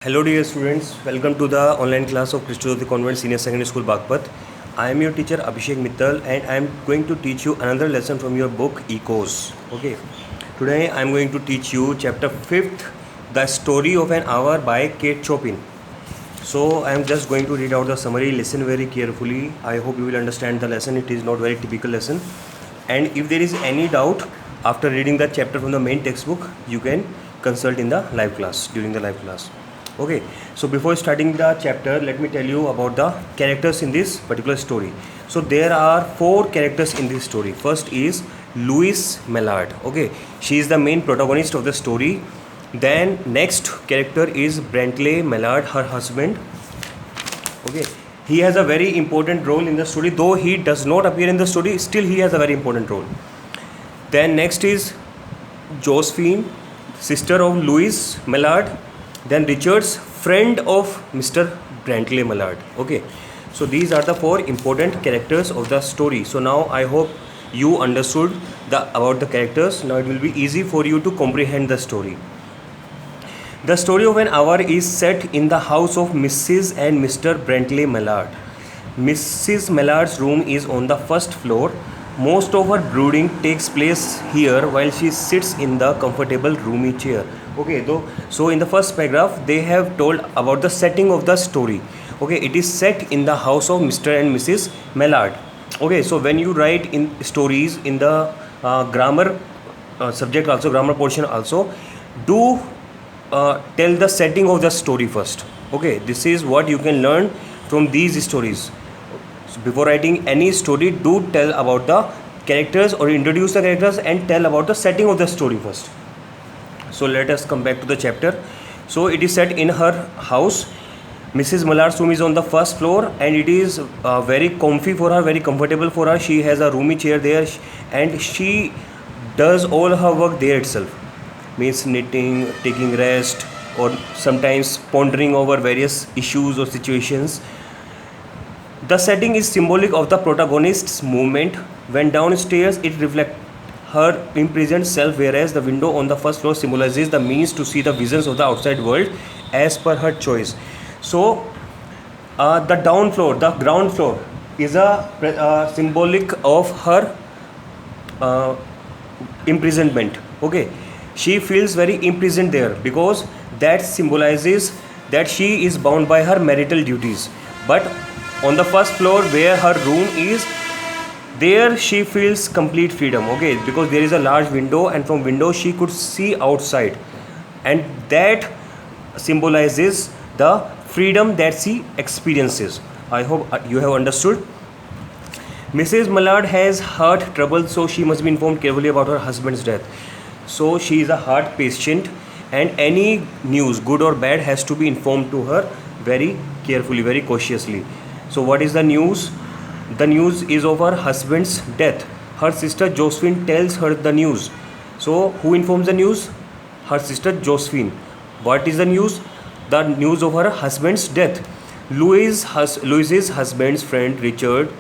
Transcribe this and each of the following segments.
Hello dear students, welcome to the online class of Christology Convent Senior Secondary School Bagpat. I am your teacher Abhishek Mittal and I am going to teach you another lesson from your book Ecos. Okay, today I am going to teach you chapter 5th, The Story of an Hour by Kate Chopin. So I am just going to read out the summary, listen very carefully. I hope you will understand the lesson, it is not very typical lesson. And if there is any doubt after reading the chapter from the main textbook, you can consult in the live class, during the live class. Okay, so before starting the chapter, let me tell you about the characters in this particular story. So there are 4 characters in this story. First is Louise Mallard. Okay, she is the main protagonist of the story. Then next character is Brantley Mallard, her husband. Okay, he has a very important role in the story, though he does not appear in the story, still he has a very important role. Then next is Josephine, sister of Louise Mallard. Then Richards, friend of Mr. Brantley Mallard. Okay, so these are the 4 important characters of the story. So now I hope you understood about the characters. Now it will be easy for you to comprehend the story. The story of an hour is set in the house of Mrs. and Mr. Brantley Mallard. Mrs. Mallard's room is on the first floor. Most of her brooding takes place here while she sits in the comfortable roomy chair. Okay, so in the first paragraph they have told about the setting of the story. Okay, it is set in the house of Mr. and Mrs. Mallard. Okay, so when you write in stories in the grammar subject also, grammar portion also, do tell the setting of the story first. Okay, this is what you can learn from these stories. So before writing any story, do tell about the characters or introduce the characters and tell about the setting of the story first. So let us come back to the chapter. So it is set in her house. Mrs. Mallard's room is on the first floor and it is very comfy for her, very comfortable for her. She has a roomy chair there and she does all her work there itself. Means knitting, taking rest, or sometimes pondering over various issues or situations. The setting is symbolic of the protagonist's movement. When downstairs, it reflects her imprisoned self, whereas the window on the first floor symbolizes the means to see the visions of the outside world as per her choice. So, the ground floor, is a symbolic of her imprisonment. Okay, she feels very imprisoned there because that symbolizes that she is bound by her marital duties. But on the first floor where her room is, there she feels complete freedom. Okay, because there is a large window and from window she could see outside, and that symbolizes the freedom that she experiences. I hope you have understood. Mrs. Mallard has heart trouble, so she must be informed carefully about her husband's death. So she is a heart patient and any news, good or bad, has to be informed to her very carefully, very cautiously. So what is the news? The news is of her husband's death. Her sister Josephine tells her the news. So who informs the news? Her sister Josephine. What is the news? The news of her husband's death. Louise's husband's friend Richard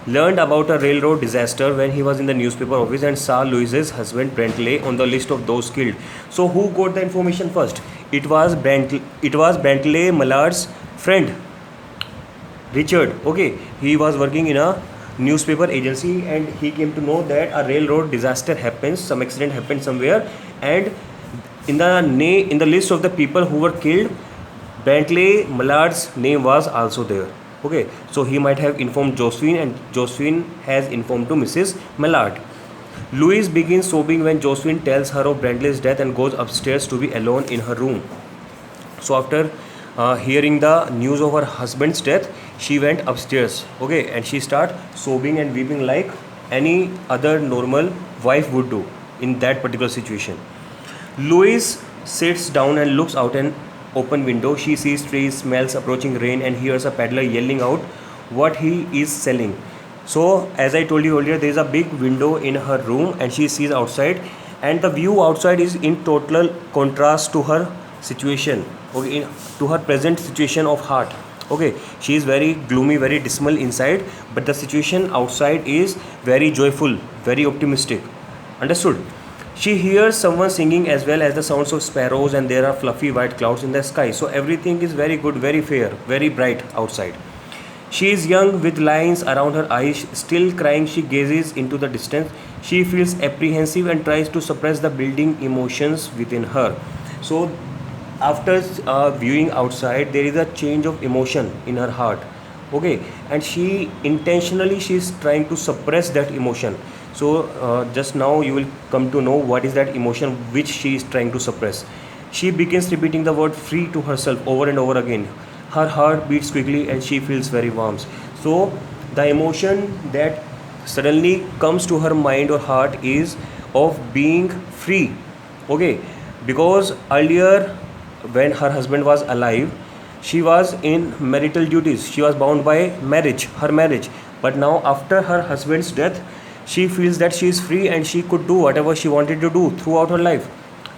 learned about a railroad disaster when he was in the newspaper office and saw Louise's husband Brantley on the list of those killed. So who got the information first? It was Brantley Mallard's friend Richard. Okay, he was working in a newspaper agency and he came to know that a railroad disaster happens, some accident happened somewhere, and in the list of the people who were killed, Brantley Mallard's name was also there. Okay, so he might have informed Josephine and Josephine has informed to Mrs. Mallard. Louise begins sobbing when Josephine tells her of Brantley's death and goes upstairs to be alone in her room. So after hearing the news of her husband's death, she went upstairs. Okay, and she started sobbing and weeping like any other normal wife would do in that particular situation. Louise sits down and looks out an open window. She sees trees, smells approaching rain, and hears a peddler yelling out what he is selling. So, as I told you earlier, there is a big window in her room, and she sees outside, and the view outside is in total contrast to her situation. Okay, to her present situation of heart. Okay, she is very gloomy, very dismal inside, but the situation outside is very joyful, very optimistic. Understood? She hears someone singing as well as the sounds of sparrows, and there are fluffy white clouds in the sky. So everything is very good, very fair, very bright outside. She is young with lines around her eyes, still crying. She gazes into the distance. She feels apprehensive and tries to suppress the building emotions within her. So, after viewing outside, there is a change of emotion in her heart. Okay, and she is trying to suppress that emotion. So, just now you will come to know what is that emotion which she is trying to suppress. She begins repeating the word free to herself over and over again. Her heart beats quickly and she feels very warm. So, the emotion that suddenly comes to her mind or heart is of being free. Okay, because earlier when her husband was alive, she was in marital duties, she was bound by marriage, her marriage. But now, after her husband's death, she feels that she is free and she could do whatever she wanted to do throughout her life.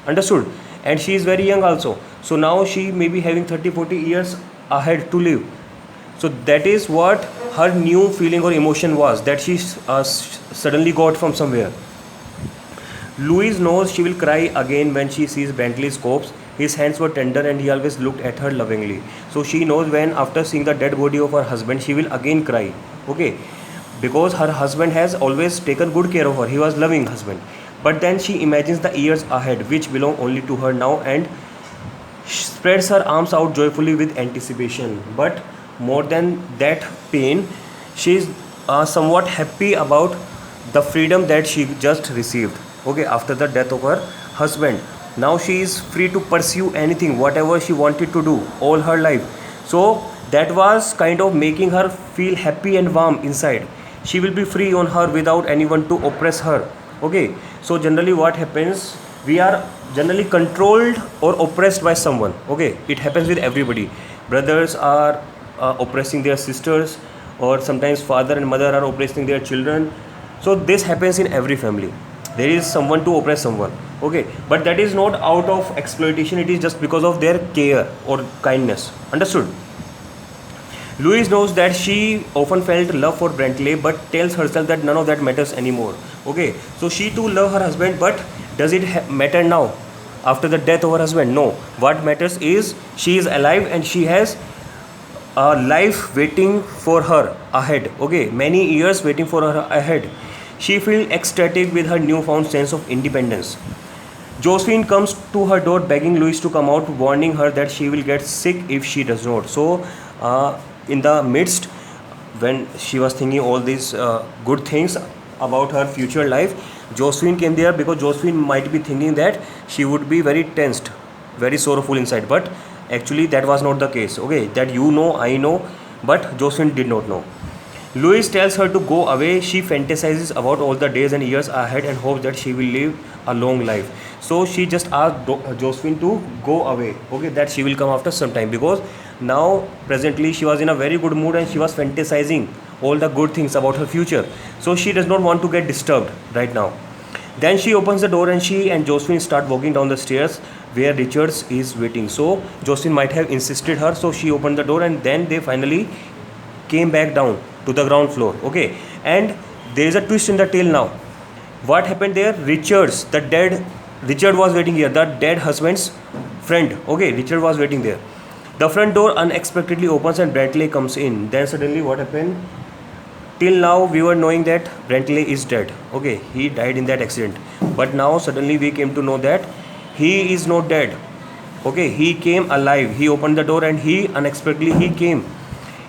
Understood? And she is very young also. So now she may be having 30-40 years ahead to live. So that is what her new feeling or emotion was, that she suddenly got from somewhere. Louise knows she will cry again when she sees Bentley's corpse. His hands were tender and he always looked at her lovingly. So she knows when, after seeing the dead body of her husband, she will again cry. Okay, because her husband has always taken good care of her. He was loving husband. But then she imagines the years ahead, which belong only to her now, and spreads her arms out joyfully with anticipation. But more than that pain, she is somewhat happy about the freedom that she just received. Okay, after the death of her husband, now she is free to pursue anything, whatever she wanted to do all her life. So that was kind of making her feel happy and warm inside. She will be free on her without anyone to oppress her. Okay, so generally what happens, we are generally controlled or oppressed by someone. Okay, it happens with everybody. Brothers are oppressing their sisters, or sometimes father and mother are oppressing their children. So this happens in every family. There is someone to oppress someone. Okay, but that is not out of exploitation, it is just because of their care or kindness. Understood? Louise knows that she often felt love for Bentley, but tells herself that none of that matters anymore. Okay, so she too loves her husband, but does it matter now after the death of her husband? No. What matters is she is alive and she has a life waiting for her ahead. Okay, many years waiting for her ahead. She feels ecstatic with her newfound sense of independence. Josephine comes to her door begging Louise to come out, warning her that she will get sick if she does not. So, in the midst, when she was thinking all these good things about her future life, Josephine came there, because Josephine might be thinking that she would be very tensed, very sorrowful inside. But actually, that was not the case. Okay, that you know, I know, but Josephine did not know. Louise tells her to go away. She fantasizes about all the days and years ahead and hopes that she will live a long life. So she just asked Josephine to go away. Okay, that she will come after some time, because now presently she was in a very good mood and she was fantasizing all the good things about her future. So she does not want to get disturbed right now. Then she opens the door and she and Josephine start walking down the stairs where Richards is waiting. So Josephine might have insisted her, so she opened the door and then they finally came back down to the ground floor. Okay, and there is a twist in the tale now. What happened there? Richard was waiting here, the dead husband's friend. Okay, Richard was waiting there. The front door unexpectedly opens and Bentley comes in. Then suddenly what happened? Till now we were knowing that Bentley is dead. Okay, he died in that accident. But now suddenly we came to know that he is not dead. Okay, he came alive. He opened the door and he unexpectedly he came.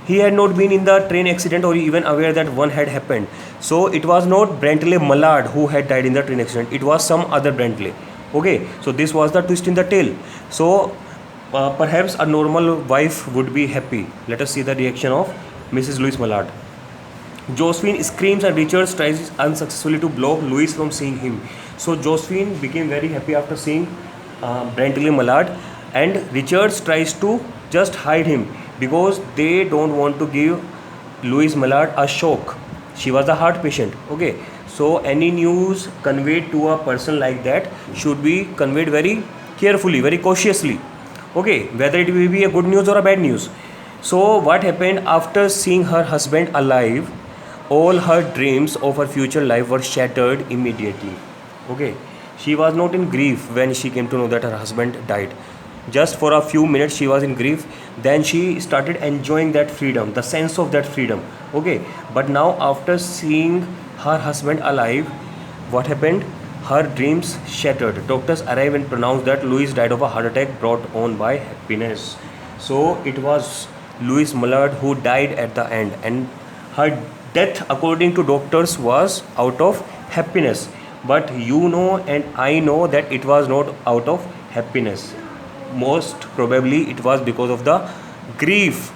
He had not been in the train accident or even aware that one had happened. So it was not Bentley Mallard who had died in the train accident. It was some other Bentley. Okay, so this was the twist in the tale. So perhaps a normal wife would be happy. Let us see the reaction of Mrs. Louise Mallard. Josephine screams and Richards tries unsuccessfully to block Louise from seeing him. So Josephine became very happy after seeing Bentley Mallard, and Richards tries to just hide him because they don't want to give Louise Mallard a shock. She was a heart patient. Okay, so any news conveyed to a person like that should be conveyed very carefully, very cautiously. Okay, whether it will be a good news or a bad news. So what happened after seeing her husband alive? All her dreams of her future life were shattered immediately. Okay, She was not in grief when she came to know that her husband died. Just for a few minutes she was in grief, then she started enjoying that freedom, the sense of that freedom. Okay, but now after seeing her husband alive, what happened? Her dreams shattered. Doctors arrived and pronounced that Louise died of a heart attack brought on by happiness. So it was Louise Mullard who died at the end, and her death, according to doctors, was out of happiness. But you know, and I know that it was not out of happiness. Most probably, it was because of the grief.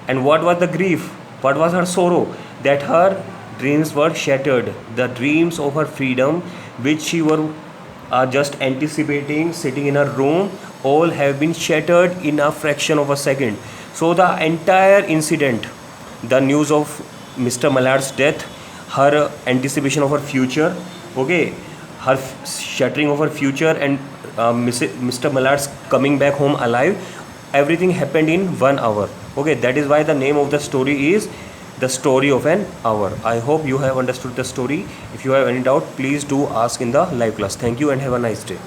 And what was the grief? What was her sorrow? That her dreams were shattered. The dreams of her freedom, which she were just anticipating sitting in her room, all have been shattered in a fraction of a second. So the entire incident, the news of Mr. Mallard's death, her anticipation of her future, okay, her shattering of her future, and Mr. Mallard's coming back home alive, everything happened in 1 hour. Okay, that is why the name of the story is The Story of an Hour. I hope you have understood the story. If you have any doubt, please do ask in the live class. Thank you and have a nice day.